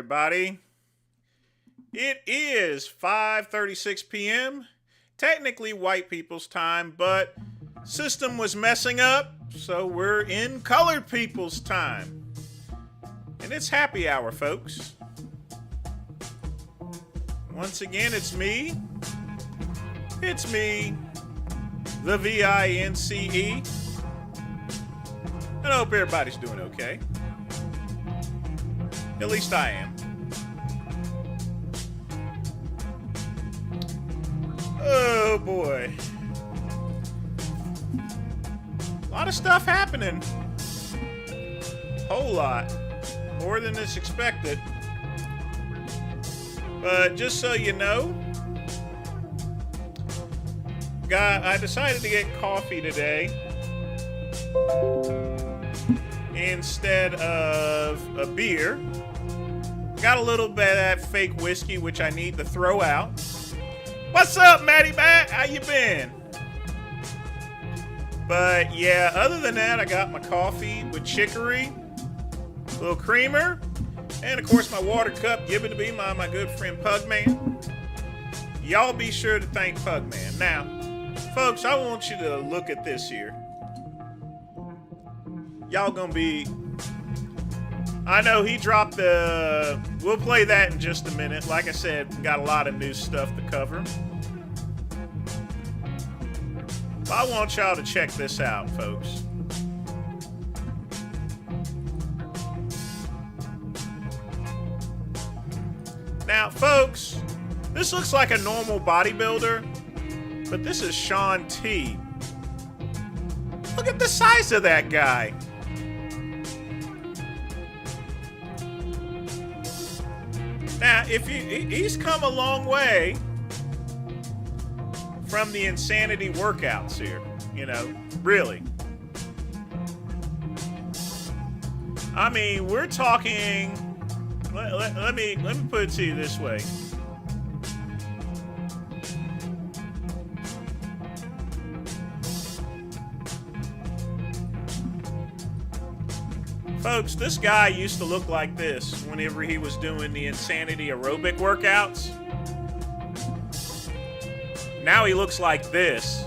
everybody. It is 5:36 p.m. Technically white people's time, but system was messing up, so we're in colored people's time. And it's happy hour, folks. Once again, it's me. It's me, the VINCE. I hope everybody's doing okay. At least I am. Oh boy. A lot of stuff happening. Whole lot. More than is expected. But just so you know, I decided to get coffee today instead of a beer. Got a little bit of that fake whiskey, which I need to throw out. What's up, Matty Matt? How you been? But yeah, other than that, I got my coffee with chicory, a little creamer, and of course my water cup given to me by my good friend Pugman. Y'all be sure to thank Pugman. Now, folks, I want you to look at this here. Y'all gonna be... I know he dropped the... We'll play that in just a minute. Like I said, we got a lot of new stuff to cover. But I want y'all to check this out, folks. Now, folks, this looks like a normal bodybuilder, but this is Sean T. Look at the size of that guy. Now, if he's come a long way from the insanity workouts here, you know, really. I mean, we're talking. Let me put it to you this way. Folks, this guy used to look like this whenever he was doing the insanity aerobic workouts. Now he looks like this.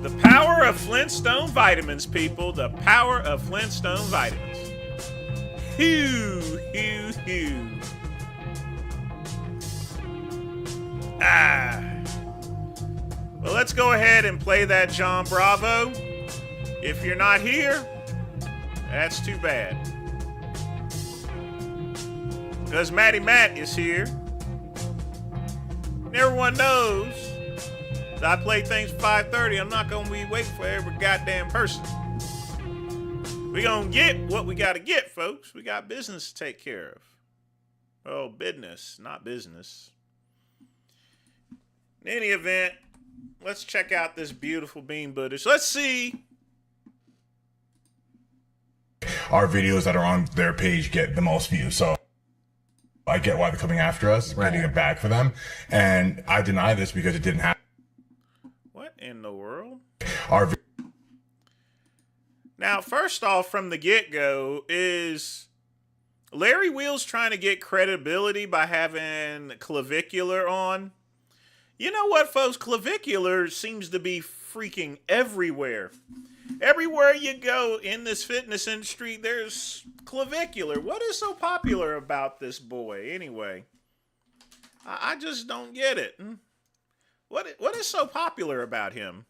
The power of Flintstone vitamins, people. The power of Flintstone vitamins. Hoo, hoo, hoo. Well, let's go ahead and play that John Bravo. If you're not here, that's too bad. Because Matty Matt is here. And everyone knows that I play things for 5:30. I'm not going to be waiting for every goddamn person. We're going to get what we got to get, folks. We got business to take care of. Oh, business, not business. In any event, let's check out this beautiful bean butters. Let's see. Our videos that are on their page get the most views. So I get why they're coming after us, getting it back for them. And I deny this because it didn't happen. What in the world? Our Now, first off, from the get-go, is Larry Wheels trying to get credibility by having Clavicular on? You know what, folks? Clavicular seems to be freaking everywhere. Everywhere you go in this fitness industry, there's Clavicular. What is so popular about this boy, anyway? I just don't get it. What is so popular about him?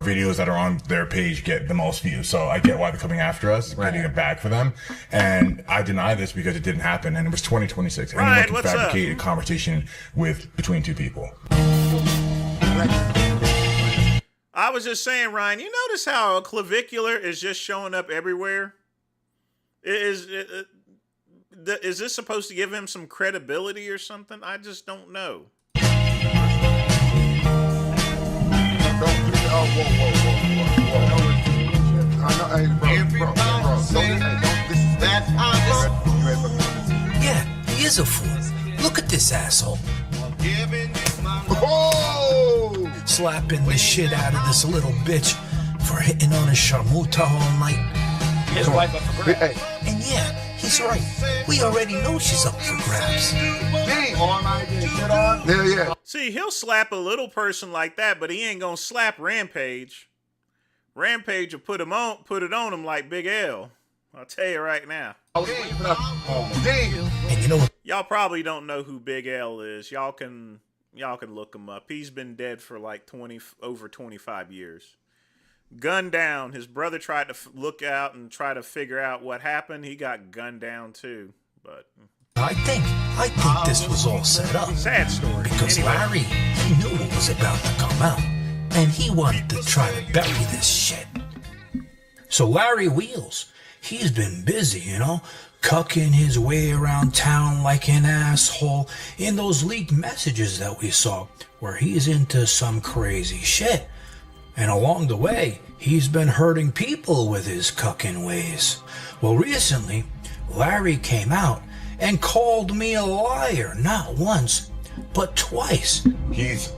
Videos that are on their page get the most views. So I get why they're coming after us, getting it back for them. And I deny this because it didn't happen. And it was 2026. Right, anyone can fabricate a conversation between two people. I was just saying, Ryan, you notice how Clavicular is just showing up everywhere? Is this supposed to give him some credibility or something? I just don't know. Yeah, he is a fool. Look at this asshole. Slapping the shit out of this little bitch for hitting on his sharmuta all night. his wife up for grabs. And yeah, he's right. We already know she's up for grabs. Yeah. See, he'll slap a little person like that, but he ain't gonna slap Rampage. Rampage will put it on him like Big L. I'll tell you right now. And you know what? Y'all probably don't know who Big L is. Y'all can look him up. He's been dead for like over 25 years. Gunned down. His brother tried to look out and try to figure out what happened. He got gunned down too. But I think this was all set up. sad story. Because Anyway. Larry, he knew what was about to come out. And he wanted to try to bury this shit. So Larry Wheels, he's been busy, cucking his way around town like an asshole in those leaked messages that we saw, where he's into some crazy shit. And along the way, he's been hurting people with his cucking ways. Well, recently, Larry came out and called me a liar, not once, but twice. He's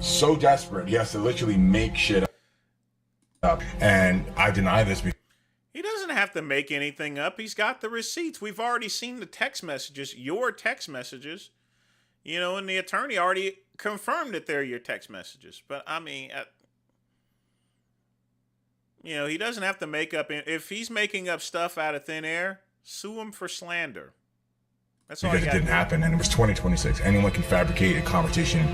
so desperate, he has to literally make shit up. And I deny this because He doesn't have to make anything up. He's got the receipts. We've already seen the text messages, your text messages, and the attorney already confirmed that they're your text messages. But I mean, he doesn't have to make up. If he's making up stuff out of thin air, sue him for slander. That's all. it didn't happen, and it was 2026. Anyone can fabricate a conversation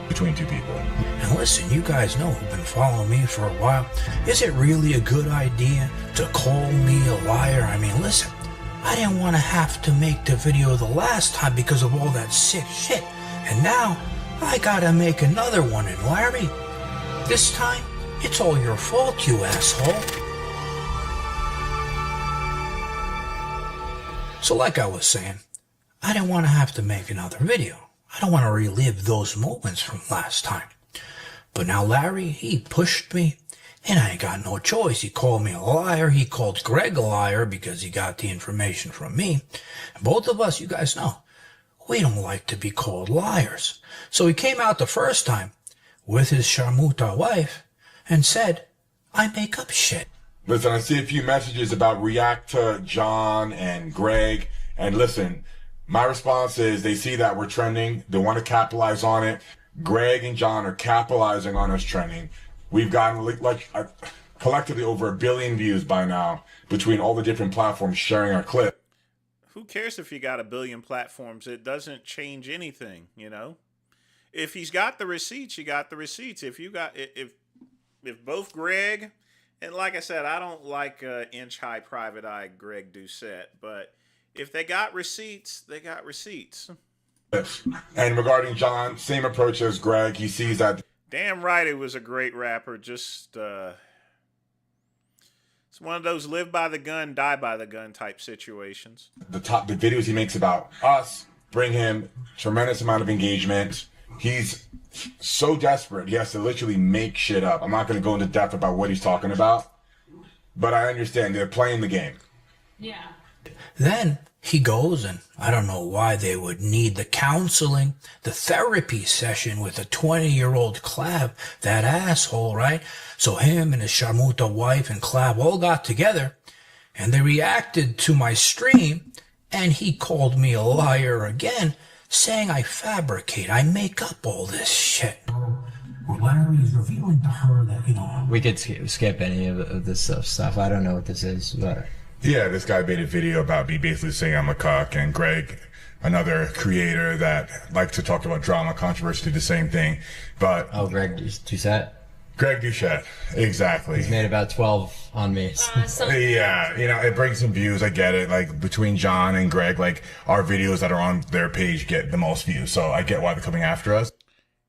between two people. And listen, you guys know who've been following me for a while. Is it really a good idea to call me a liar? I mean, listen, I didn't want to have to make the video the last time because of all that sick shit. And now, I gotta make another one. And Larry, this time, it's all your fault, you asshole. So like I was saying, I didn't want to have to make another video. I don't want to relive those moments from last time. But now Larry, he pushed me, and I ain't got no choice. He called me a liar. He called Greg a liar because he got the information from me. And both of us, you guys know, we don't like to be called liars. So he came out the first time with his Sharmuta wife and said, I make up shit. Listen, I see a few messages about react to John and Greg, and listen, my response is they see that we're trending. They want to capitalize on it. Greg and John are capitalizing on us trending. We've gotten collectively over 1 billion views by now between all the different platforms sharing our clip. Who cares if you got 1 billion platforms? It doesn't change anything, If he's got the receipts, you got the receipts. If both Greg and, like I said, I don't like inch high private eye Greg Doucette, but if they got receipts, they got receipts. And regarding John, same approach as Greg. He sees that. Damn right, it was a great rapper. Just it's one of those live by the gun, die by the gun type situations. The videos he makes about us bring him tremendous amount of engagement. He's so desperate, he has to literally make shit up. I'm not going to go into depth about what he's talking about, but I understand they're playing the game. Yeah. Then he goes, and I don't know why they would need the counseling, the therapy session with a 20-year-old Clav, that asshole, right? So him and his Sharmuta wife and Clav all got together, and they reacted to my stream, and he called me a liar again, saying I fabricate, I make up all this shit. Larry's revealing to her that, We could skip any of this stuff. I don't know what this is, but... Yeah, this guy made a video about me basically saying I'm a cuck, and Greg, another creator that likes to talk about drama, controversy, did the same thing. But Greg Doucette? Greg Doucette, exactly. He's made about 12 on me. Yeah, it brings some views. I get it. Like between John and Greg, our videos that are on their page get the most views. So I get why they're coming after us.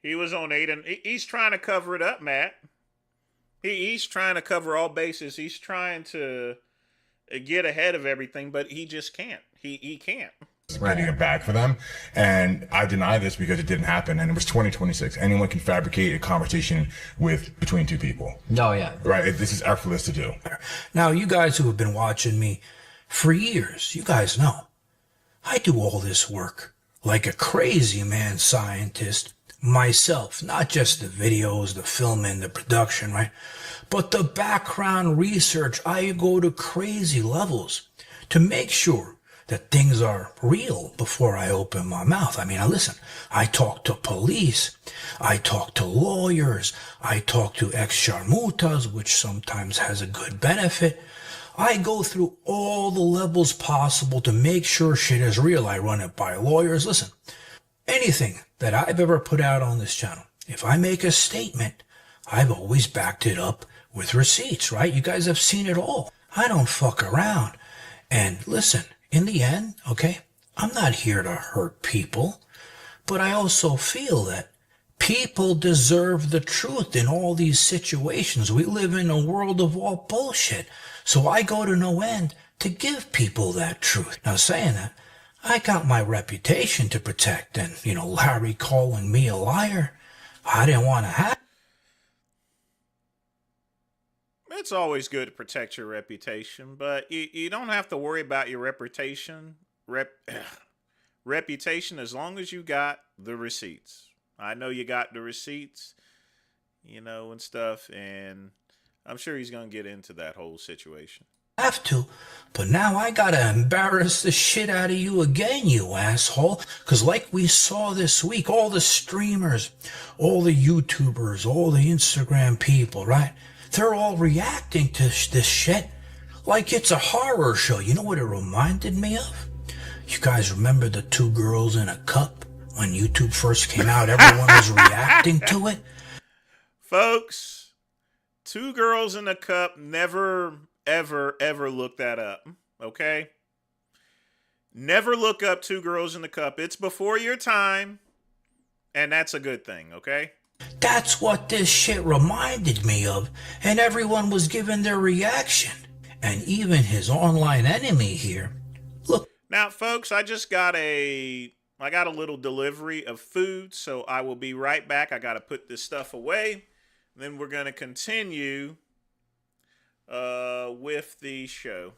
He was on 8, and he's trying to cover it up, Matt. He's trying to cover all bases. He's trying to get ahead of everything, but he just can't. He can't. Getting it back for them, and I deny this because it didn't happen, and it was 2026. Anyone can fabricate a conversation between two people. No, yeah. Right, this is effortless to do. Now, you guys who have been watching me for years, you guys know I do all this work like a crazy man scientist, myself, not just the videos, the filming, the production, right? But the background research. I go to crazy levels to make sure that things are real before I open my mouth. I mean, listen, I talk to police, I talk to lawyers, I talk to ex-sharmutas, which sometimes has a good benefit. I go through all the levels possible to make sure shit is real. I run it by lawyers. Listen, anything that I've ever put out on this channel, if I make a statement, I've always backed it up with receipts, right? You guys have seen it all. I don't fuck around. And listen, in the end, okay, I'm not here to hurt people, but I also feel that people deserve the truth in all these situations. We live in a world of all bullshit. So I go to no end to give people that truth. Now, saying that, I got my reputation to protect, and, Larry calling me a liar, I didn't want to have. It's always good to protect your reputation, but you don't have to worry about your reputation reputation as long as you got the receipts. I know you got the receipts, and stuff, and I'm sure he's going to get into that whole situation. Have to, but now I gotta embarrass the shit out of you again, you asshole. Cause like we saw this week, all the streamers, all the YouTubers, all the Instagram people, right? They're all reacting to this shit like it's a horror show. You know what it reminded me of? You guys remember the 2 girls in a cup? When YouTube first came out, everyone was reacting to it. Folks, 2 girls in a cup, never, ever, ever look that up, okay? Never look up 2 girls in the cup. It's before your time, and that's a good thing, okay? That's what this shit reminded me of, and everyone was giving their reaction. And even his online enemy here. Look. Now, folks, I got a little delivery of food, so I will be right back. I got to put this stuff away. Then we're going to continue with the show.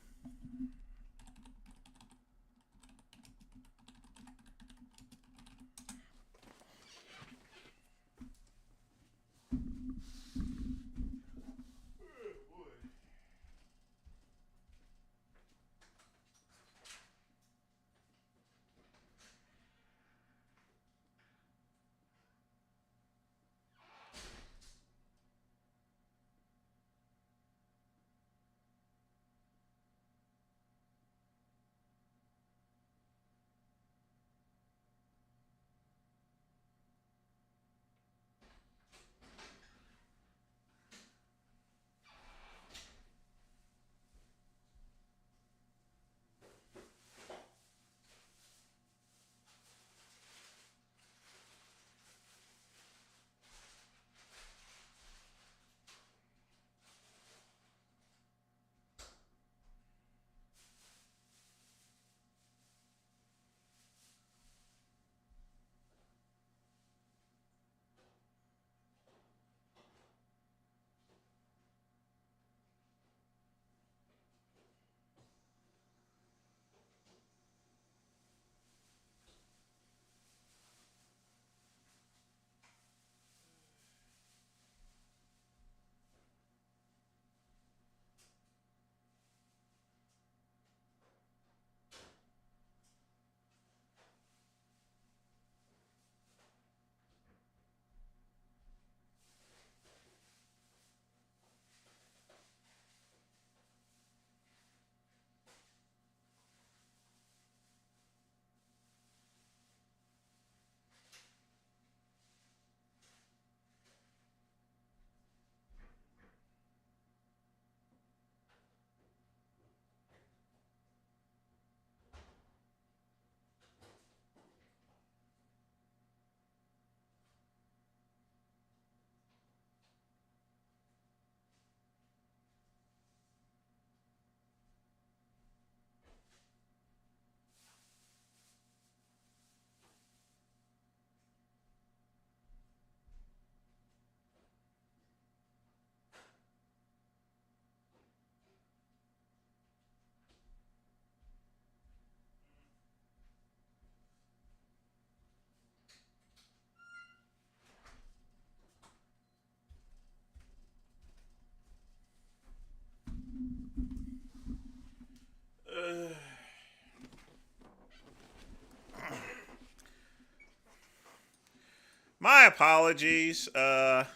apologies. I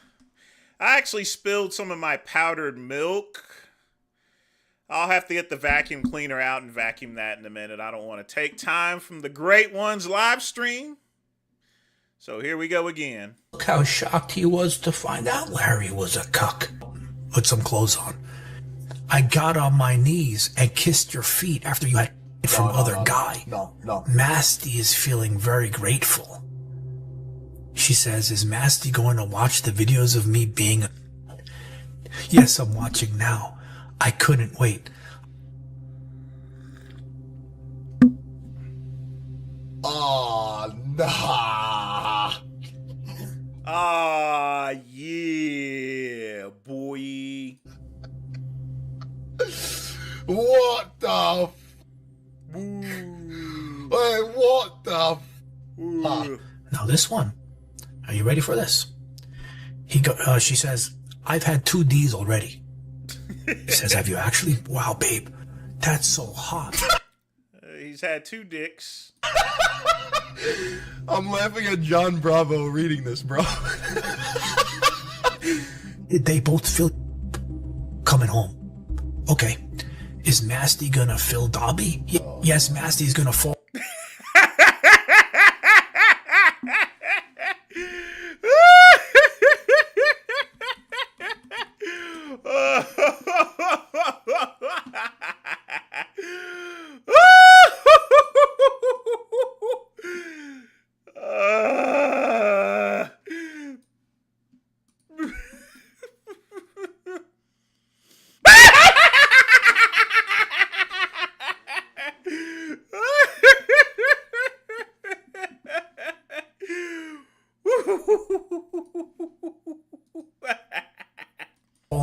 actually spilled some of my powdered milk. I'll have to get the vacuum cleaner out and vacuum that in a minute. I don't want to take time from the Great Ones live stream. So here we go again. Look how shocked he was to find out Larry was a cuck. Put some clothes on. I got on my knees and kissed your feet after you had from other guy. No. Masty is feeling very grateful. She says, is Masty going to watch the videos of me being a... Yes, I'm watching now. I couldn't wait. Oh, nah. Ah, yeah, boy. What the Wait, what the Now this one, are you ready for this? She says, I've had 2 Ds already. He says, have you actually? Wow, babe, that's so hot. He's had 2 dicks. I'm laughing at John Bravo reading this, bro. They both feel coming home. Okay, is Masty gonna fill Dobby? Yes, Masty's gonna fall.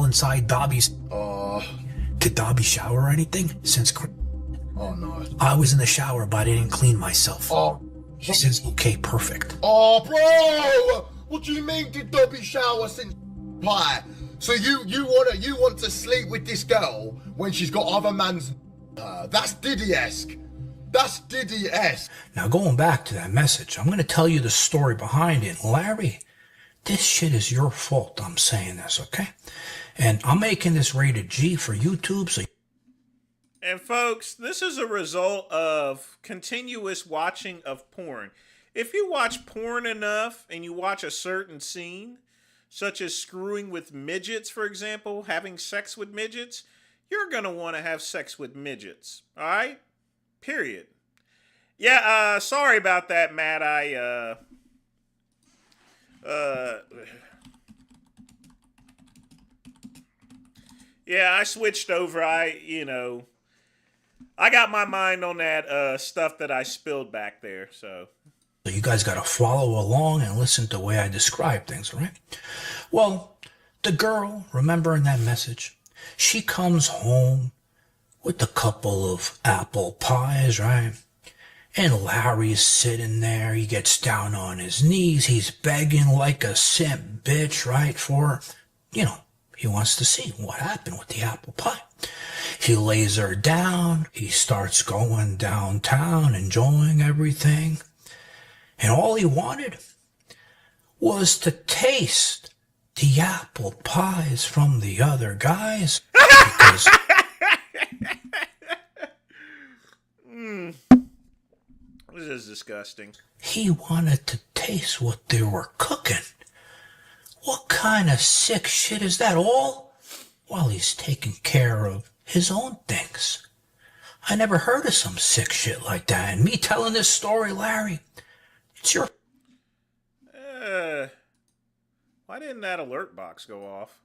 Inside Dobby's. Did Dobby shower or anything? Oh no. I was in the shower, but I didn't clean myself. Oh. He says, okay, perfect. Oh, bro! What do you mean did Dobby shower since pie? So you want to sleep with this girl when she's got other man's that's Diddy-esque. That's Diddy-esque. Now going back to that message, I'm going to tell you the story behind it. Larry, this shit is your fault I'm saying this, okay? And I'm making this rated G for YouTube, so... And folks, this is a result of continuous watching of porn. If you watch porn enough and you watch a certain scene, such as screwing with midgets, for example, having sex with midgets, you're going to want to have sex with midgets. All right? Period. Yeah, sorry about that, Matt. Yeah, I switched over. I got my mind on that stuff that I spilled back there, so you guys got to follow along and listen to the way I describe things, all right? Well, the girl, remember in that message, she comes home with a couple of apple pies, right? And Larry's sitting there. He gets down on his knees. He's begging like a simp bitch, right? For, he wants to see what happened with the apple pie. He lays her down. He starts going downtown, enjoying everything. And all he wanted was to taste the apple pies from the other guys. Because this is disgusting. He wanted to taste what they were cooking. What kind of sick shit is that, all while he's taking care of his own things? I never heard of some sick shit like that. And me telling this story, Larry, it's your... Why didn't that alert box go off?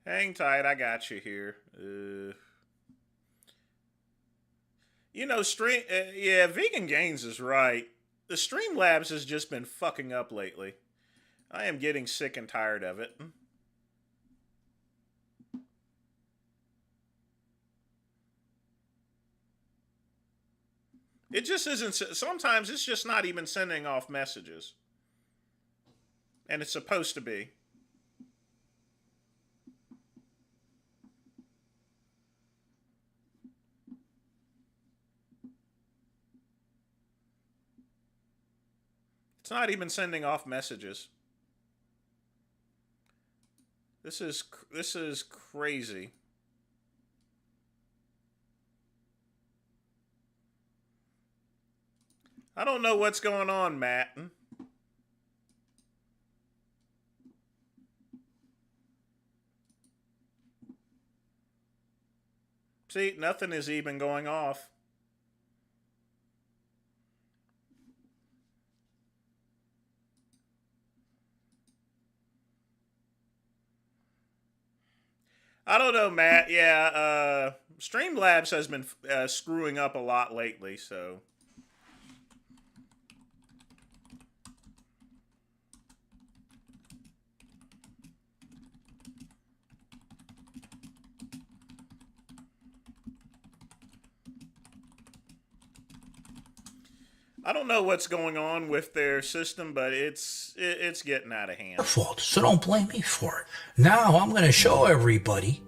Hang tight, I got you here. Vegan Gains is right. The Streamlabs has just been fucking up lately. I am getting sick and tired of it. It just isn't. Sometimes it's just not even sending off messages. And it's supposed to be. It's not even sending off messages. This is crazy. I don't know what's going on, Matt. See, nothing is even going off. I don't know, Matt. Yeah, Streamlabs has been screwing up a lot lately, so... I don't know what's going on with their system, but it's getting out of hand. Your fault, so don't blame me for it. Now I'm going to show everybody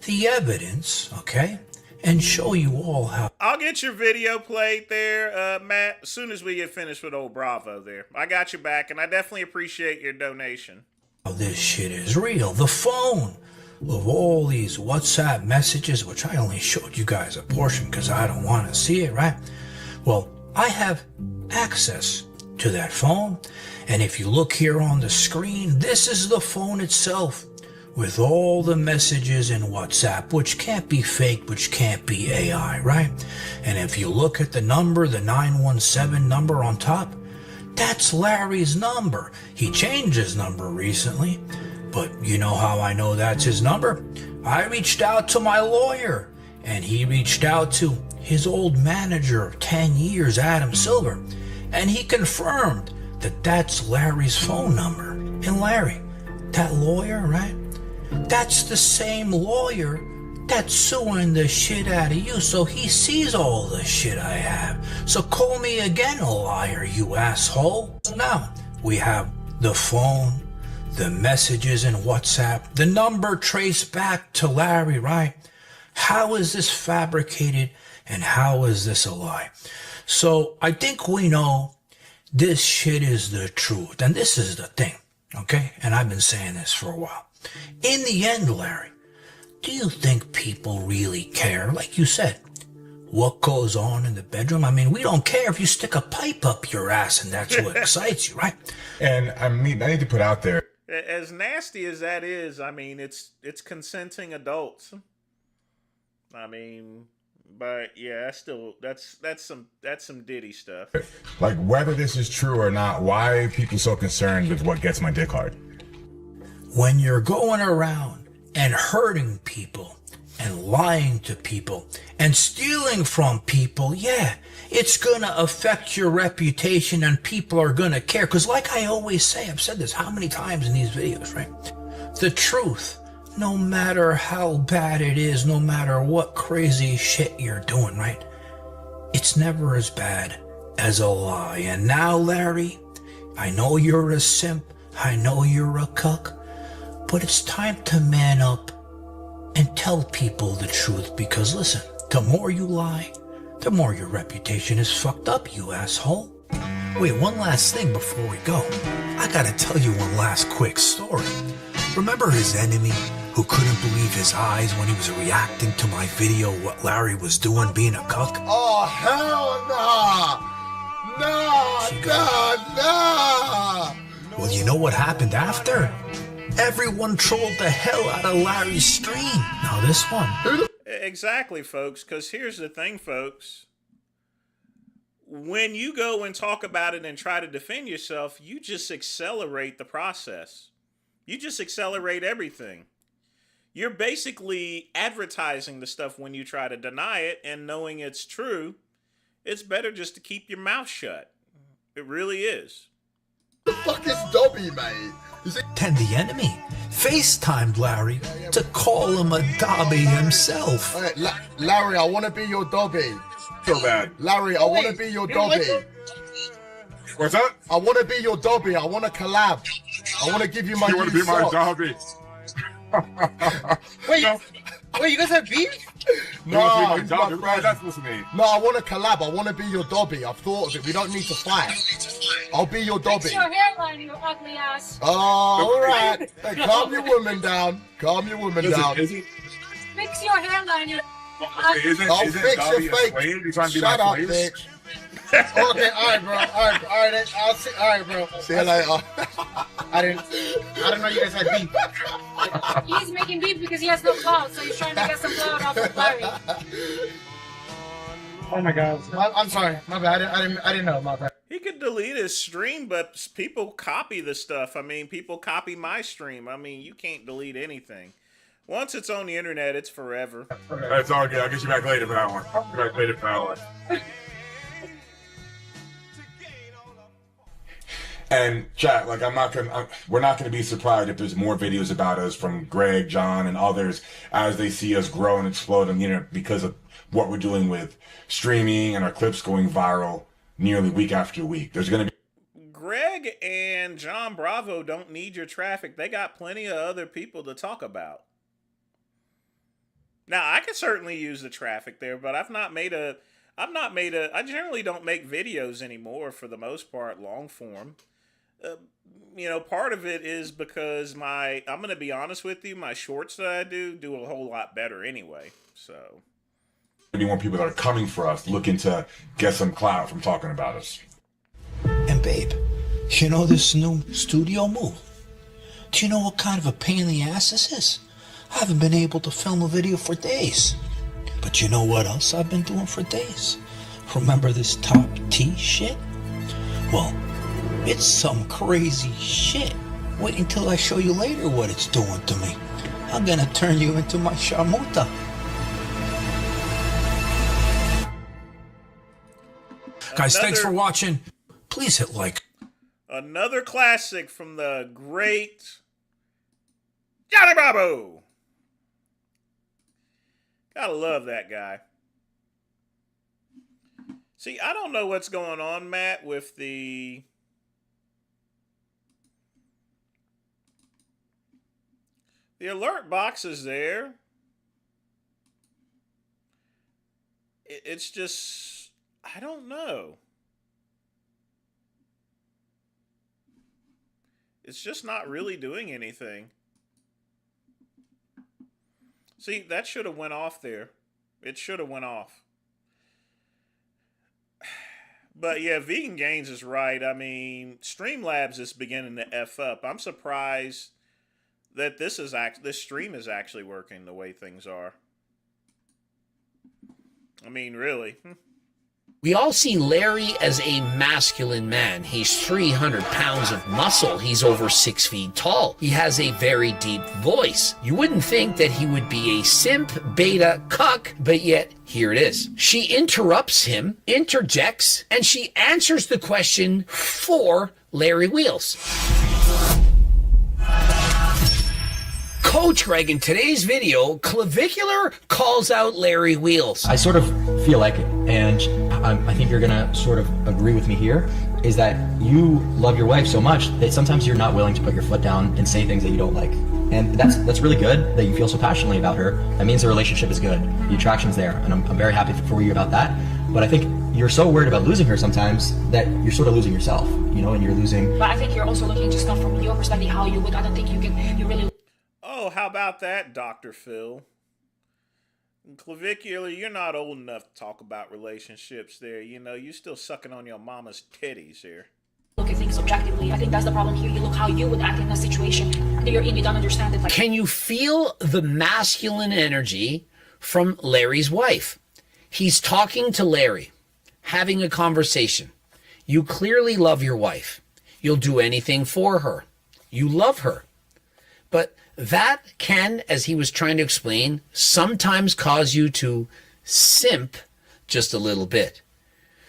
the evidence, okay? And show you all how. I'll get your video played there, Matt, as soon as we get finished with old Bravo there. I got you back, and I definitely appreciate your donation. This shit is real. The phone of all these WhatsApp messages, which I only showed you guys a portion because I don't want to see it, right? Well, I have access to that phone, and if you look here on the screen, this is the phone itself with all the messages in WhatsApp, which can't be faked, which can't be AI, right? And if you look at the number, the 917 number on top, that's Larry's number. He changed his number recently, but you know how I know that's his number? I reached out to my lawyer, and he reached out to his old manager of 10 years, Adam Silver, and he confirmed that that's Larry's phone number. And Larry, that lawyer, right? That's the same lawyer that's suing the shit out of you, so he sees all the shit I have. So call me again, liar, you asshole. So now we have the phone, the messages in WhatsApp, the number traced back to Larry, right? How is this fabricated? And how is this a lie? So I think we know this shit is the truth. And this is the thing, okay? And I've been saying this for a while. In the end, Larry, do you think people really care? Like you said, what goes on in the bedroom? I mean, we don't care if you stick a pipe up your ass and that's what excites you, right? And I mean, I need to put out there. As nasty as that is, I mean, it's consenting adults. I mean... But yeah, that's some Diddy stuff. Like, whether this is true or not, why are people so concerned with what gets my dick hard? When you're going around and hurting people and lying to people and stealing from people, yeah, it's gonna affect your reputation and people are gonna care. Because like I always say, I've said this how many times in these videos, right? The truth, no matter how bad it is, no matter what crazy shit you're doing, right? It's never as bad as a lie. And now, Larry, I know you're a simp, I know you're a cuck, but it's time to man up and tell people the truth, because listen, the more you lie, the more your reputation is fucked up, you asshole. Wait, one last thing before we go. I gotta tell you one last quick story. Remember his enemy who couldn't believe his eyes when he was reacting to my video what Larry was doing being a cuck? Oh, hell nah! Well, you know what happened after? Everyone trolled the hell out of Larry's stream. Now this one. Exactly, folks, because here's the thing, folks. When you go and talk about it and try to defend yourself, you just accelerate the process. You just accelerate everything. You're basically advertising the stuff when you try to deny it, and knowing it's true, it's better just to keep your mouth shut. It really is. The fuck is Dobby, mate? Is it? Then the enemy FaceTimed Larry to call him a Dobby himself. Hey, Larry, I want to be your Dobby. So bad. Larry, I want to be your Dobby. What's up? I want to be your Dobby. I want to collab. I want to give you my. You want to be my Dobby? Wait, you guys have beef? You want to be my Dobby? Right, that's what's me. No, I want to collab. I want to be your Dobby. I've thought of it. We don't need to fight. I'll be your Dobby. Fix your hairline, you ugly ass. Oh, all right. Hey, calm your woman down. Calm your woman down. Fix your hairline, you I'll fix your face. Shut up, bitch. Okay, all right, bro. All right. I'll see. All right, bro. See you later. I didn't know you guys had beef. He's making beef because he has no clout, so he's trying to get some clout off of Larry. Oh my God. I'm sorry. My bad. I didn't know about that. He could delete his stream, but people copy the stuff. I mean, people copy my stream. I mean, you can't delete anything. Once it's on the internet, it's forever. That's all good. I'll get you back later for that one. Back later for that one. And chat, like we're not gonna be surprised if there's more videos about us from Greg, John, and others as they see us grow and explode on the internet because of what we're doing with streaming and our clips going viral nearly week after week. There's gonna be Greg and John Bravo don't need your traffic. They got plenty of other people to talk about. Now, I could certainly use the traffic there, but I generally don't make videos anymore for the most part, long form. Part of it is because I'm going to be honest with you, my shorts that I do a whole lot better anyway. So, gonna be more people that are coming for us, looking to get some clout from talking about us. And babe, you know this new studio move? Do you know what kind of a pain in the ass this is? I haven't been able to film a video for days. But you know what else I've been doing for days? Remember this top T shit? Well, it's some crazy shit. Wait until I show you later what it's doing to me. I'm gonna turn you into my sharmuta. Guys, thanks for watching. Please hit like. Another classic from the great Johnny Bravo. Gotta love that guy. See, I don't know what's going on, Matt, with the alert box is there. It's just, I don't know. It's just not really doing anything. See, that should have went off there. It should have went off. But yeah, Vegan Gains is right. I mean, Streamlabs is beginning to F up. I'm surprised that this stream is actually working the way things are. I mean, really. We all see Larry as a masculine man. He's 300 pounds of muscle. He's over 6 feet tall. He has a very deep voice. You wouldn't think that he would be a simp, beta, cuck, but yet here it is. She interrupts him, interjects, and she answers the question for Larry Wheels. Coach Greg, in today's video, Clavicular calls out Larry Wheels. I sort of feel like, and I think you're gonna sort of agree with me here, is that you love your wife so much that sometimes you're not willing to put your foot down and say things that you don't like. And that's really good that you feel so passionately about her. That means the relationship is good. The attraction's there, and I'm very happy for you about that. But I think you're so worried about losing her sometimes that you're sort of losing yourself, you know, and you're losing. But I think you're also looking just not from your perspective, how you would. I don't think you really. Oh, how about that, Dr. Phil? Clavicular, you're not old enough to talk about relationships there. You know, you're still sucking on your mama's titties here. Look at things objectively. I think that's the problem here. You look how you would act in a situation that you're in. You don't understand it. Can you feel the masculine energy from Larry's wife? He's talking to Larry, having a conversation. You clearly love your wife. You'll do anything for her. You love her. But that can, as he was trying to explain, sometimes cause you to simp just a little bit.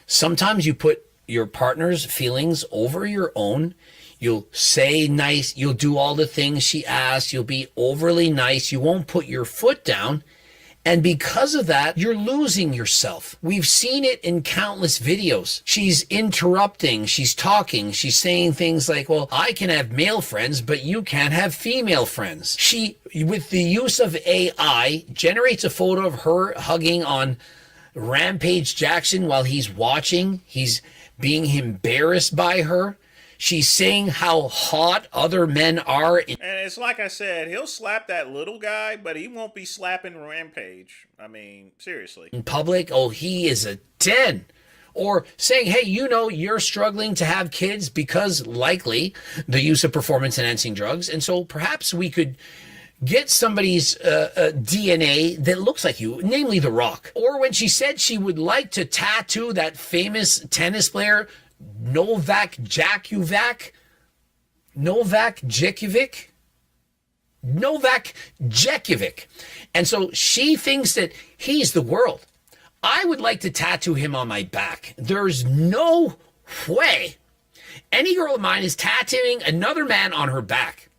Sometimes you put your partner's feelings over your own. You'll say nice, you'll do all the things she asks, you'll be overly nice, you won't put your foot down. And because of that, you're losing yourself. We've seen it in countless videos. She's interrupting, she's talking, she's saying things like, well, I can have male friends, but you can't have female friends. She, with the use of AI, generates a photo of her hugging on Rampage Jackson while he's watching. He's being embarrassed by her. She's saying how hot other men are And it's like I said, he'll slap that little guy, but he won't be slapping Rampage. I mean, seriously. in public. Oh, he is a 10. Or saying, hey, you know, you're struggling to have kids because likely the use of performance enhancing drugs. And so perhaps we could get somebody's DNA that looks like you, namely The Rock. Or when she said she would like to tattoo that famous tennis player, Novak Djokovic. And so she thinks that he's the world. I would like to tattoo him on my back. There's no way any girl of mine is tattooing another man on her back.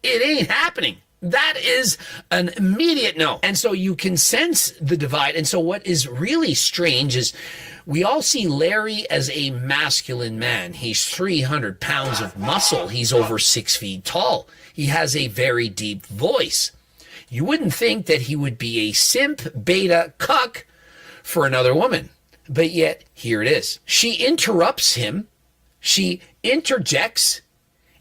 It ain't happening. That is an immediate no. And so you can sense the divide. And so what is really strange is we all see Larry as a masculine man. He's 300 pounds of muscle. He's over 6 feet tall. He has a very deep voice. You wouldn't think that he would be a simp, beta, cuck for another woman. But yet, here it is. She interrupts him. She interjects.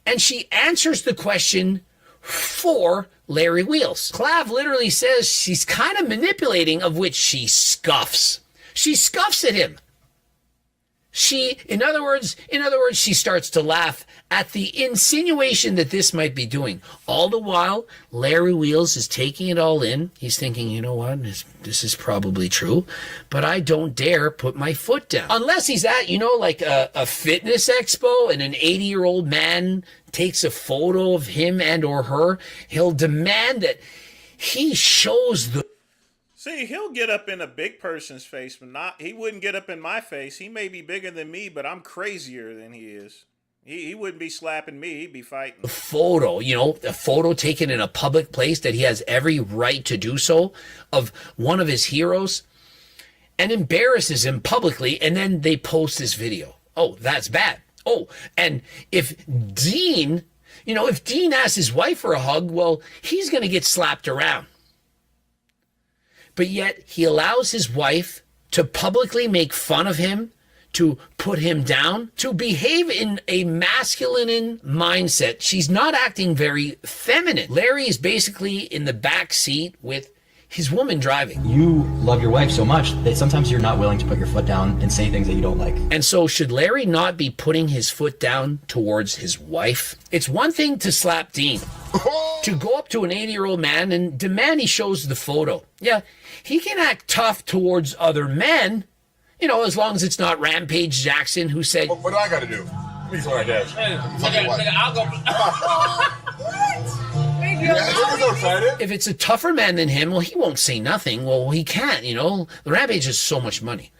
And she answers the question for Larry Wheels. Clav literally says she's kind of manipulating, of which she scoffs. She scoffs at him. In other words, she starts to laugh at the insinuation that this might be doing. All the while, Larry Wheels is taking it all in. He's thinking, you know what, this is probably true, but I don't dare put my foot down. Unless he's at, like a fitness expo and an 80-year-old man takes a photo of him and or her, he'll demand that he shows the... See, he'll get up in a big person's face, but he wouldn't get up in my face. He may be bigger than me, but I'm crazier than he is. He wouldn't be slapping me, he'd be fighting. Photo, a photo taken in a public place that he has every right to do so of one of his heroes and embarrasses him publicly, and then they post this video. Oh, that's bad. Oh, and if Dean asks his wife for a hug, well, he's going to get slapped around. But yet he allows his wife to publicly make fun of him, to put him down, to behave in a masculine mindset. She's not acting very feminine. Larry is basically in the back seat with his woman driving. You love your wife so much that sometimes you're not willing to put your foot down and say things that you don't like. And so should Larry not be putting his foot down towards his wife? It's one thing to slap Dean, to go up to an 80-year-old man and demand he shows the photo. Yeah, he can act tough towards other men, as long as it's not Rampage Jackson who said, What do I got to do? Me so I guess. I'll go. if it's a tougher man than him, well, he won't say nothing. Well, he can't, The Rampage has so much money.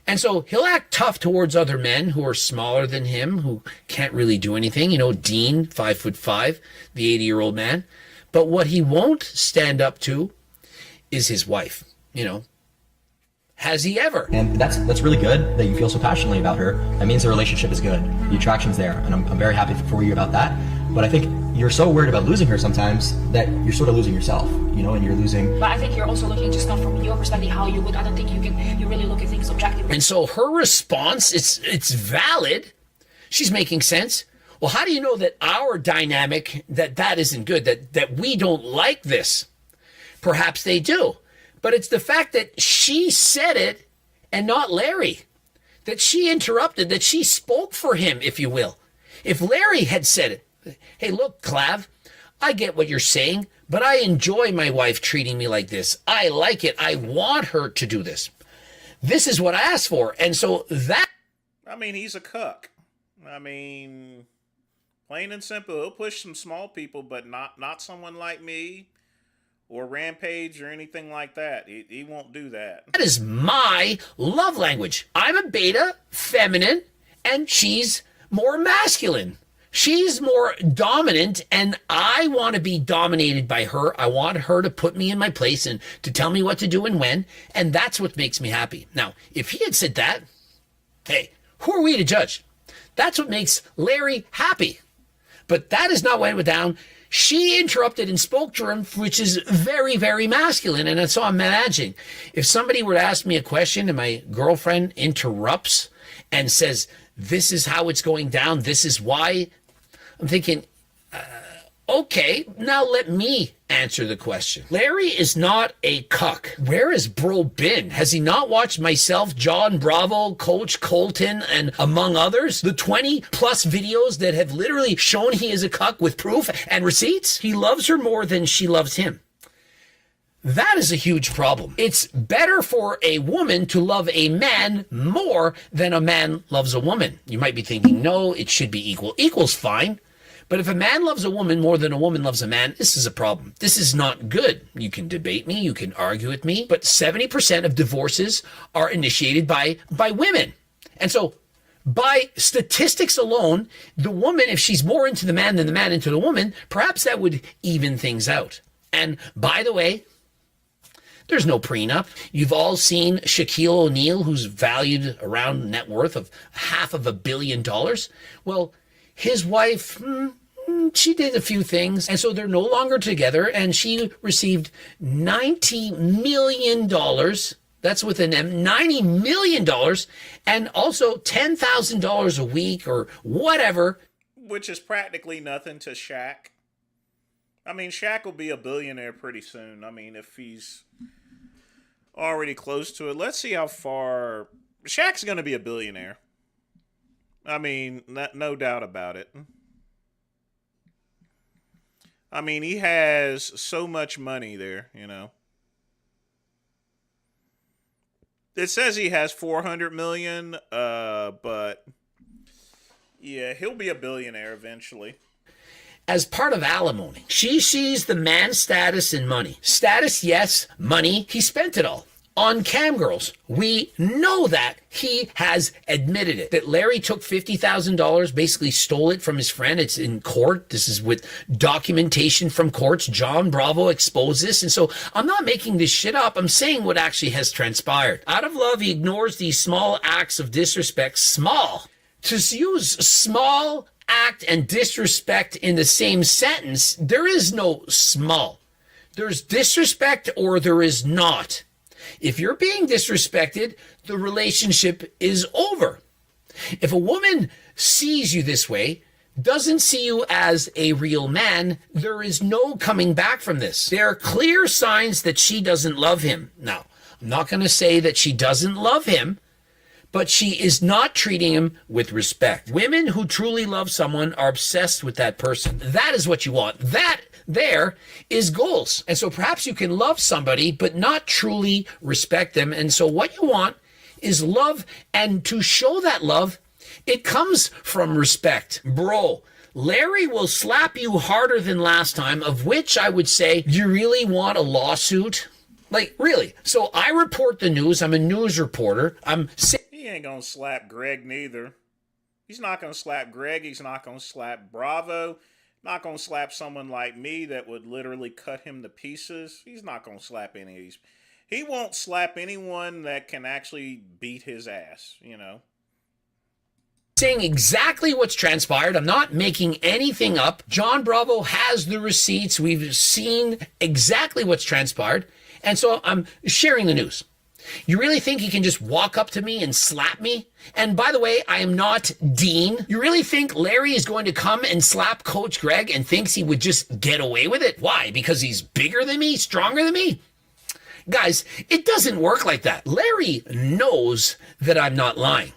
And so he'll act tough towards other men who are smaller than him, who can't really do anything. Dean, 5'5", the 80-year-old man. But what he won't stand up to is his wife, Has he ever? And that's really good that you feel so passionately about her. That means the relationship is good. The attraction's there, and I'm very happy for you about that. But I think you're so worried about losing her sometimes that you're sort of losing yourself, and you're losing... But I think you're also looking just not from your perspective, how you would. I don't think you really look at things objectively. And so her response, it's valid. She's making sense. Well, how do you know that our dynamic, that isn't good, that we don't like this? Perhaps they do. But it's the fact that she said it and not Larry. That she interrupted, that she spoke for him, if you will. If Larry had said it, hey, look, Clav, I get what you're saying, but I enjoy my wife treating me like this. I like it. I want her to do this. This is what I asked for. And so that... he's a cuck. Plain and simple. He'll push some small people, but not someone like me or Rampage or anything like that. He won't do that. That is my love language. I'm a beta, feminine, and she's more masculine. She's more dominant, and I want to be dominated by her. I want her to put me in my place and to tell me what to do and when, and that's what makes me happy. Now, if he had said that, hey, who are we to judge? That's what makes Larry happy. But that is not what went down. She interrupted and spoke to him, which is very, very masculine. And so I'm imagining if somebody were to ask me a question and my girlfriend interrupts and says, This is how it's going down. This is why. I'm thinking, okay, now let me answer the question. Larry is not a cuck. Where has bro been? Has he not watched myself, John Bravo, Coach Colton, and among others? The 20 plus videos that have literally shown he is a cuck with proof and receipts? He loves her more than she loves him. That is a huge problem. It's better for a woman to love a man more than a man loves a woman. You might be thinking, no, it should be equal. Equal's fine. But if a man loves a woman more than a woman loves a man, this is a problem. This is not good. You can debate me, you can argue with me, but 70% of divorces are initiated by women. And so by statistics alone, the woman, if she's more into the man than the man into the woman, perhaps that would even things out. And by the way, there's no prenup. You've all seen Shaquille O'Neal, who's valued around net worth of $500 million. Well, his wife, she did a few things, and so they're no longer together, and she received $90 million. That's with an M, $90 million, and also $10,000 a week or whatever. Which is practically nothing to Shaq. I mean, Shaq will be a billionaire pretty soon. I mean, if he's already close to it. Let's see how far... Shaq's going to be a billionaire. I mean, no doubt about it. I mean, he has so much money there, you know. It says he has 400 million, but yeah, he'll be a billionaire eventually. As part of alimony, she sees the man's status and money. Status, yes. Money, he spent it all. On cam girls, we know that he has admitted it. That Larry took $50,000, basically stole it from his friend. It's in court. This is with documentation from courts. John Bravo exposed this. And so I'm not making this shit up. I'm saying what actually has transpired. Out of love, he ignores these small acts of disrespect. Small. To use small act and disrespect in the same sentence, there is no small. There's disrespect or there is not. If you're being disrespected, the relationship is over. If a woman sees you this way, doesn't see you as a real man, there is no coming back from this. There are clear signs that she doesn't love him. Now, I'm not going to say that she doesn't love him, but she is not treating him with respect. Women who truly love someone are obsessed with that person. That is what you want. That there is goals. And so perhaps you can love somebody, but not truly respect them. And so what you want is love. And to show that love, it comes from respect. Bro, Larry will slap you harder than last time, of which I would say, you really want a lawsuit? Like, really? So I report the news. I'm a news reporter. He ain't gonna slap Greg neither. He's not gonna slap Greg. He's not gonna slap Bravo. Not gonna slap someone like me that would literally cut him to pieces. He's not gonna slap any of these. He won't slap anyone that can actually beat his ass, you know. Saying exactly what's transpired. I'm not making anything up. John Bravo has the receipts. We've seen exactly what's transpired. And so I'm sharing the news. You really think he can just walk up to me and slap me? And by the way, I am not Dean. You really think Larry is going to come and slap Coach Greg and thinks he would just get away with it? Why? Because he's bigger than me, stronger than me? Guys, it doesn't work like that. Larry knows that I'm not lying.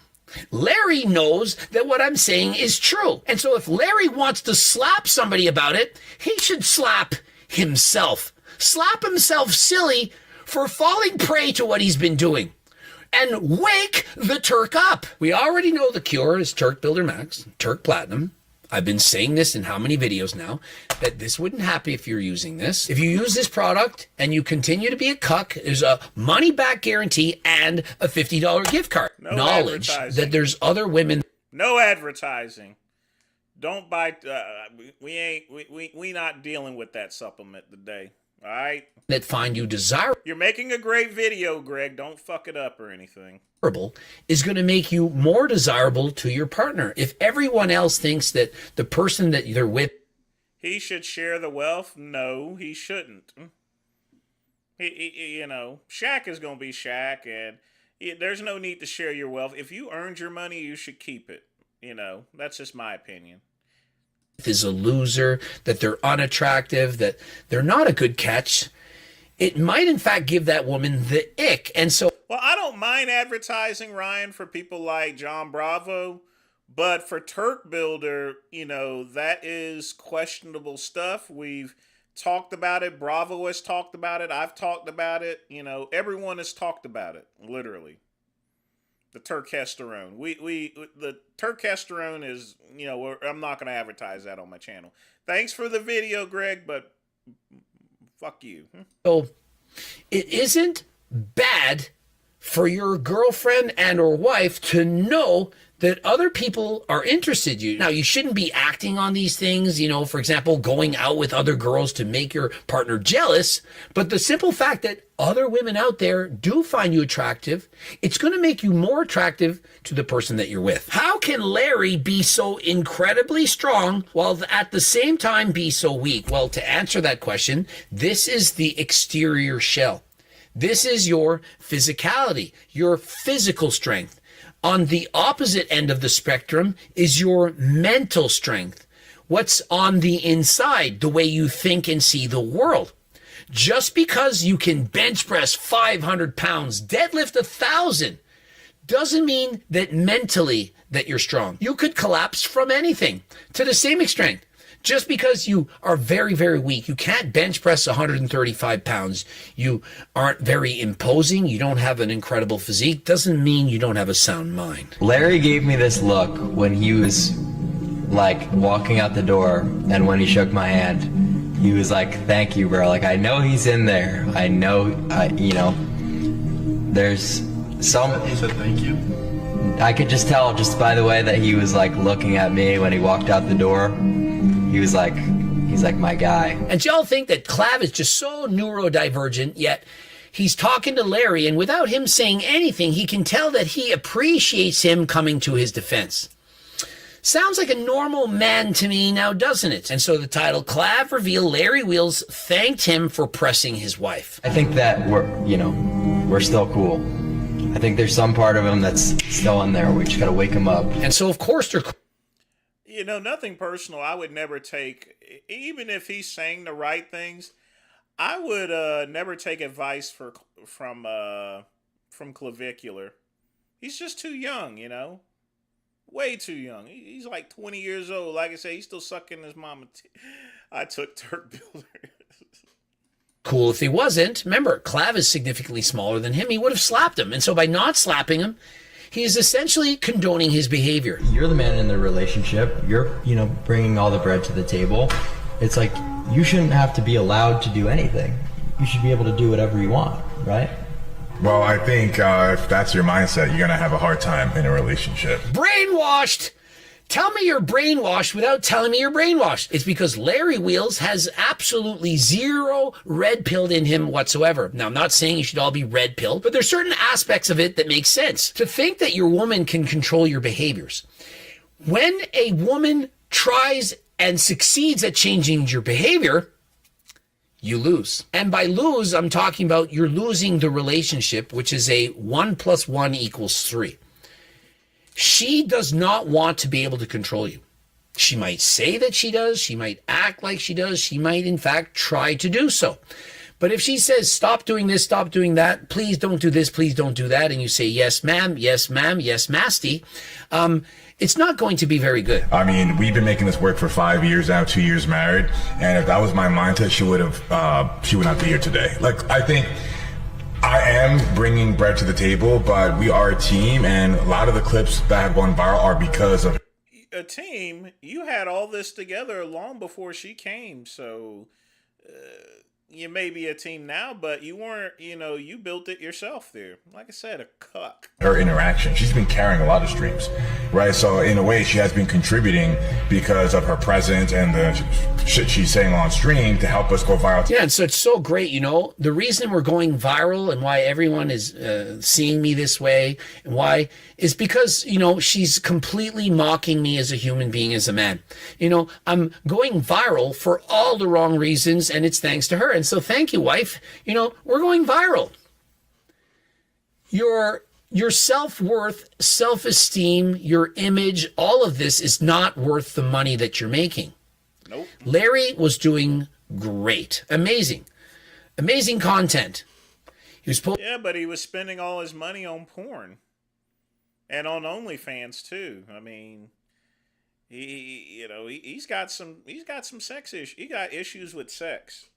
Larry knows that what I'm saying is true. And so if Larry wants to slap somebody about it, he should slap himself. Slap himself silly for falling prey to what he's been doing. And wake the Turk up. We already know the cure is Turk Builder Max, Turk Platinum. I've been saying this in how many videos now, that this wouldn't happen if you're using this. If you use this product and you continue to be a cuck, there's a money-back guarantee and a $50 gift card. No knowledge that there's other women. No advertising. Don't buy. We not dealing with that supplement today. All right. That find you desirable. You're making a great video, Greg. Don't fuck it up or anything. Is going to make you more desirable to your partner. If everyone else thinks that the person that they're with, he should share the wealth. No, he shouldn't. You know, Shaq is going to be Shaq, and There's no need to share your wealth. If you earned your money, you should keep it. That's just my opinion. Is a loser, that they're unattractive, that they're not a good catch, it might in fact give that woman the ick. And so, well, I don't mind advertising, Ryan, for people like John Bravo, but for Turk Builder, that is questionable stuff. We've talked about it. Bravo has talked about it. I've talked about it. Everyone has talked about it, literally. The Turkesterone. The Turkesterone is, I'm not going to advertise that on my channel. Thanks for the video, Greg, but fuck you. So it isn't bad for your girlfriend and or wife to know that other people are interested in you. Now, you shouldn't be acting on these things, for example, going out with other girls to make your partner jealous. But the simple fact that other women out there do find you attractive, it's going to make you more attractive to the person that you're with. How can Larry be so incredibly strong while at the same time be so weak? Well, to answer that question, this is the exterior shell. This is your physicality, your physical strength. On the opposite end of the spectrum is your mental strength. What's on the inside, the way you think and see the world. Just because you can bench press 500 pounds, deadlift 1,000, doesn't mean that mentally that you're strong. You could collapse from anything to the same extent. Just because you are very, very weak, you can't bench press 135 pounds, you aren't very imposing, you don't have an incredible physique, doesn't mean you don't have a sound mind. Larry gave me this look when he was like walking out the door, and when he shook my hand, he was like, "Thank you, bro." Like, I know he's in there. I know, there's some. He said thank you. I could just tell just by the way that he was like looking at me when he walked out the door. He's like my guy. And y'all think that Clav is just so neurodivergent, yet he's talking to Larry, and without him saying anything, he can tell that he appreciates him coming to his defense. Sounds like a normal man to me now, doesn't it? And so the title, Clav reveal Larry Wheels thanked him for pressing his wife. I think that we're still cool. I think there's some part of him that's still in there. We just gotta wake him up. And so of course they're nothing personal. I would never take, even if he's saying the right things, I would never take advice from Clavicular. He's just too young, way too young. He's like 20 years old. Like I say, he's still sucking his mama. I took Turk Builder. Cool if he wasn't. Remember, Clav is significantly smaller than him. He would have slapped him. And so by not slapping him, he is essentially condoning his behavior. You're the man in the relationship. You're, bringing all the bread to the table. It's like, you shouldn't have to be allowed to do anything. You should be able to do whatever you want, right? Well, I think if that's your mindset, you're going to have a hard time in a relationship. Brainwashed! Tell me you're brainwashed without telling me you're brainwashed. It's because Larry Wheels has absolutely zero red pilled in him whatsoever. Now, I'm not saying you should all be red pilled, but there's certain aspects of it that make sense. To think that your woman can control your behaviors. When a woman tries and succeeds at changing your behavior, you lose. And by lose, I'm talking about you're losing the relationship, which is a 1 + 1 = 3. She does not want to be able to control you. She might say that she does. She might act like she does. She might, in fact, try to do so. But if she says, stop doing this, stop doing that, please don't do this, please don't do that, and you say, yes, ma'am, yes, masty, it's not going to be very good. I mean, we've been making this work for 5 years now, 2 years married, and if that was my mindset, she would not be here today. Like, I think I am bringing bread to the table, but we are a team, and a lot of the clips that have gone viral are because of a team. You had all this together long before she came, so you may be a team now, but you weren't, you built it yourself there. Like I said, a cuck. Her interaction. She's been carrying a lot of streams, right? So in a way, she has been contributing because of her presence and the shit she's saying on stream to help us go viral. Yeah, and so it's so great, the reason we're going viral and why everyone is seeing me this way and why is because, she's completely mocking me as a human being, as a man. I'm going viral for all the wrong reasons, and it's thanks to her. And so thank you, wife. We're going viral. Your Your self-worth, self-esteem, your image, all of this is not worth the money that you're making. Nope. Larry was doing great. Amazing. Amazing content. He was Yeah, but he was spending all his money on porn. And on OnlyFans too. I mean, he's got some sex issues. He got issues with sex.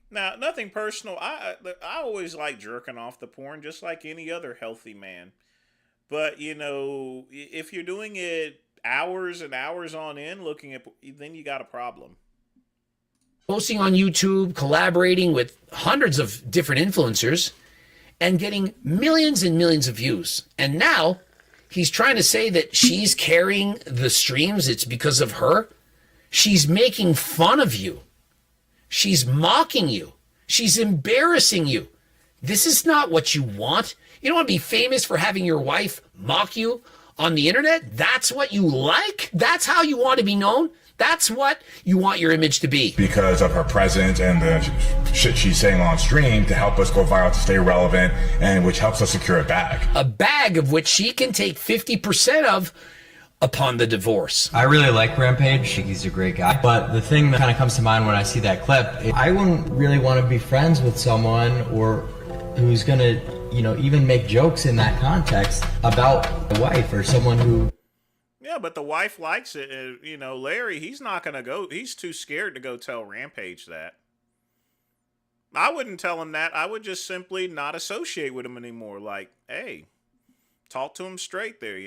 Now, nothing personal. I always like jerking off the porn, just like any other healthy man. But if you're doing it hours and hours on end, looking at, then you got a problem. posting on YouTube, collaborating with hundreds of different influencers, and getting millions and millions of views. And now he's trying to say that she's carrying the streams. It's because of her. She's making fun of you. She's mocking you. She's embarrassing you. This is not what you want. You don't want to be famous for having your wife mock you on the internet? That's what you like? That's how you want to be known? That's what you want your image to be. Because of her presence and the shit she's saying on stream to help us go viral, to stay relevant, and which helps us secure a bag. A bag of which she can take 50% of upon the divorce. I really like Rampage. He's a great guy. But the thing that kind of comes to mind when I see that clip, I wouldn't really want to be friends with someone or who's going to, even make jokes in that context about a wife or someone who... Yeah, but the wife likes it. Larry, he's not going to go. He's too scared to go tell Rampage that. I wouldn't tell him that. I would just simply not associate with him anymore. Like, hey, talk to him straight there,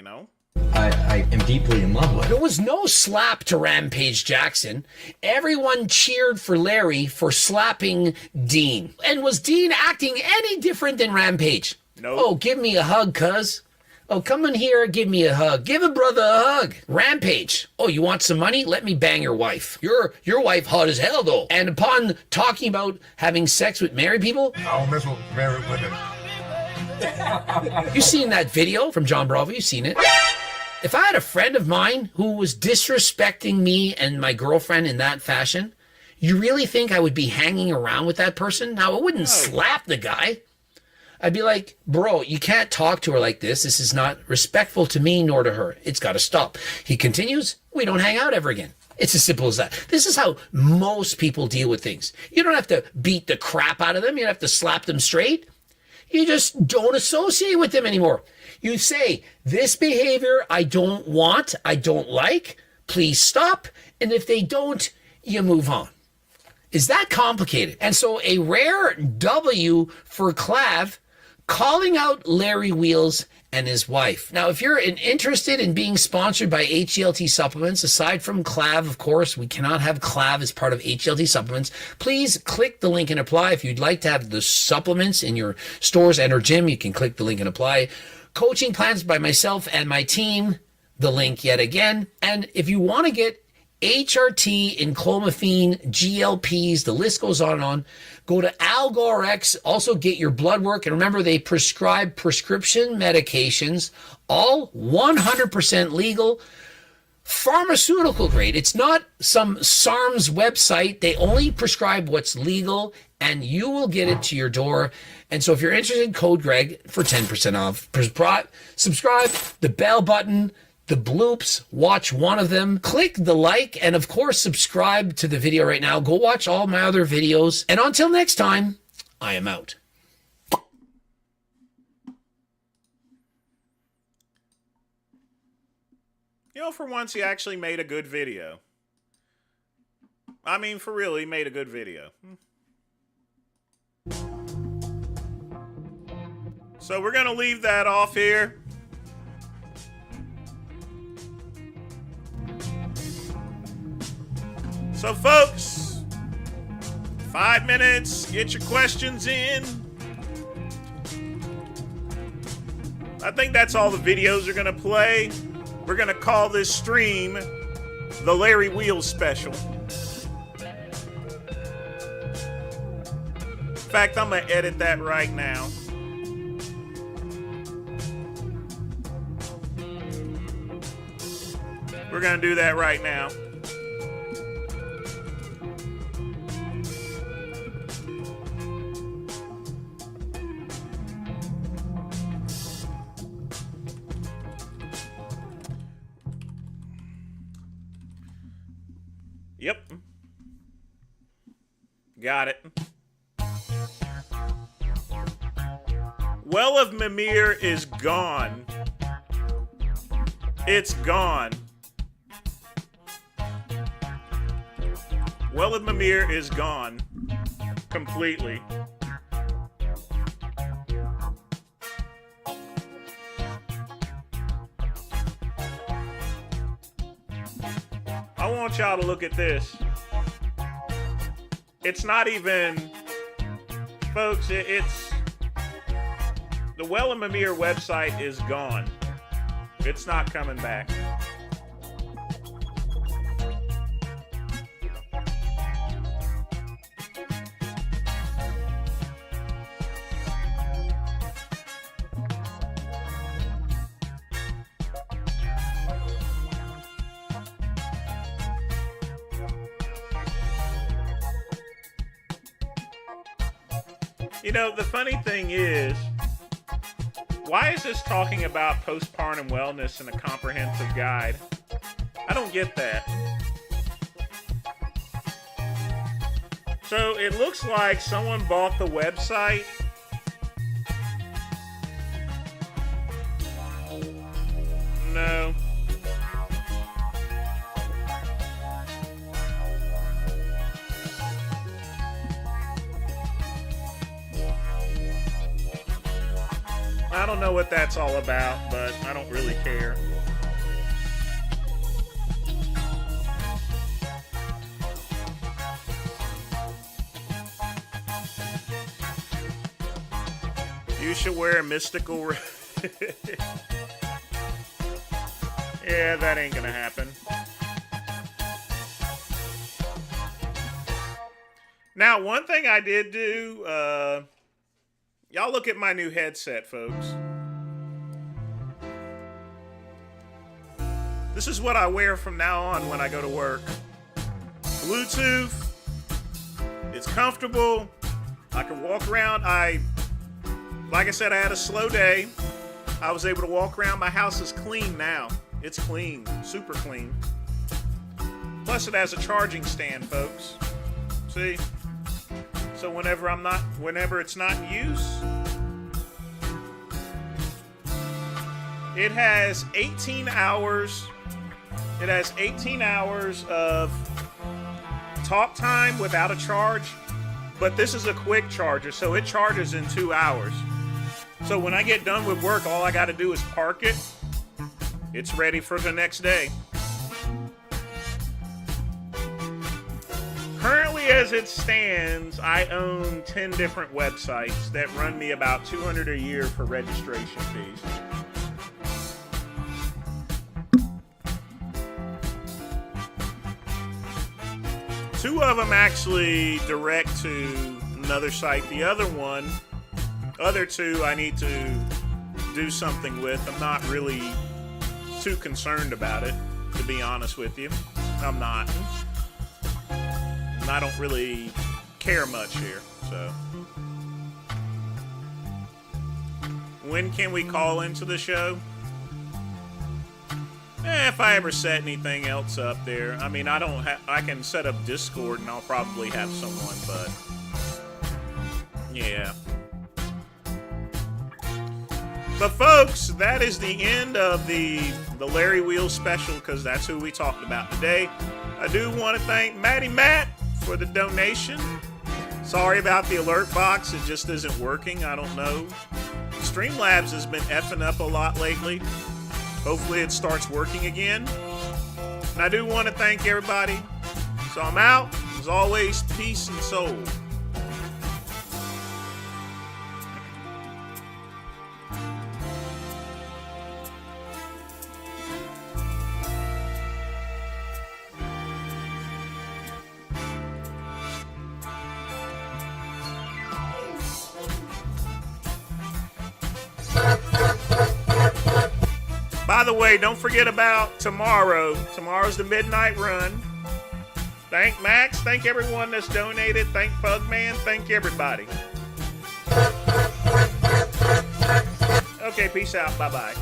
I am deeply in love with. There was no slap to Rampage Jackson. Everyone cheered for Larry for slapping Dean. And was Dean acting any different than Rampage? No. Oh, give me a hug, cuz. Oh, come in here, give me a hug. Give a brother a hug. Rampage. Oh, you want some money? Let me bang your wife. Your wife hot as hell, though. And upon talking about having sex with married people... I don't mess with married women. You seen that video from John Bravo? You seen it? If I had a friend of mine who was disrespecting me and my girlfriend in that fashion, you really think I would be hanging around with that person? Now, I wouldn't slap the guy. I'd be like, bro, you can't talk to her like this. This is not respectful to me nor to her. It's got to stop. He continues. We don't hang out ever again. It's as simple as that. This is how most people deal with things. You don't have to beat the crap out of them. You don't have to slap them straight. You just don't associate with them anymore. You say, this behavior I don't want, I don't like, please stop. And if they don't, you move on. Is that complicated? And so a rare W for Clav calling out Larry Wheels and his wife. Now, if you're interested in being sponsored by HGLT Supplements, aside from Clav, of course, we cannot have Clav as part of HGLT Supplements. Please click the link and apply. If you'd like to have the supplements in your stores and or gym, you can click the link and apply. Coaching plans by myself and my team, the link yet again. And if you want to get HRT, enclomiphene, GLPs, the list goes on and on. Go to AlgorX, also get your blood work. And remember, they prescribe prescription medications, all 100% legal, pharmaceutical grade. It's not some SARM's website. They only prescribe what's legal, and you will get it to your door. And so if you're interested, code Greg for 10% off. Subscribe, the bell button, the bloops, watch one of them, click the like, and of course, subscribe to the video right now. Go watch all my other videos. And until next time, I am out. For once, he actually made a good video. I mean, for real, he made a good video. So we're going to leave that off here. So, folks, 5 minutes, get your questions in. I think that's all the videos are going to play. We're going to call this stream the Larry Wheels Special. In fact, I'm going to edit that right now. We're going to do that right now. Yep. Got it. Well of Mimir is gone. It's gone. Well of Mimir is gone. Completely. I want y'all to look at this. It's not even, folks, it's, the Well of Mimir website is gone. It's not coming back. You know, the funny thing is, why is this talking about postpartum wellness in a comprehensive guide? I don't get that. So it looks like someone bought the website. No. I don't know what that's all about, but I don't really care. You should wear a mystical... Yeah, that ain't gonna happen. Now, one thing I did do... y'all look at my new headset, folks. This is what I wear from now on when I go to work. Bluetooth. It's comfortable. I can walk around. Like I said, I had a slow day. I was able to walk around. My house is clean now. It's clean. Super clean. Plus it has a charging stand, folks. See? So whenever it's not in use, it has 18 hours. It has 18 hours of talk time without a charge, but this is a quick charger, so it charges in 2 hours. So when I get done with work, all I got to do is park it. It's ready for the next day. Currently, as it stands, I own 10 different websites that run me about $200 a year for registration fees. Two of them actually direct to another site. The other two I need to do something with. I'm not really too concerned about it, to be honest with you. I'm not. And I don't really care much here, so. When can we call into the show? If I ever set anything else up there. I mean, I can set up Discord and I'll probably have someone, but yeah. But folks, that is the end of the Larry Wheels special, because that's who we talked about today. I do want to thank Matty Matt for the donation. Sorry about the alert box, it just isn't working. I don't know. Streamlabs has been effing up a lot lately. Hopefully it starts working again. And I do want to thank everybody. So I'm out. As always, peace and soul. By the way, don't forget about tomorrow. Tomorrow's the midnight run. Thank Max. Thank everyone that's donated. Thank Pugman. Thank everybody. Okay, peace out. Bye-bye.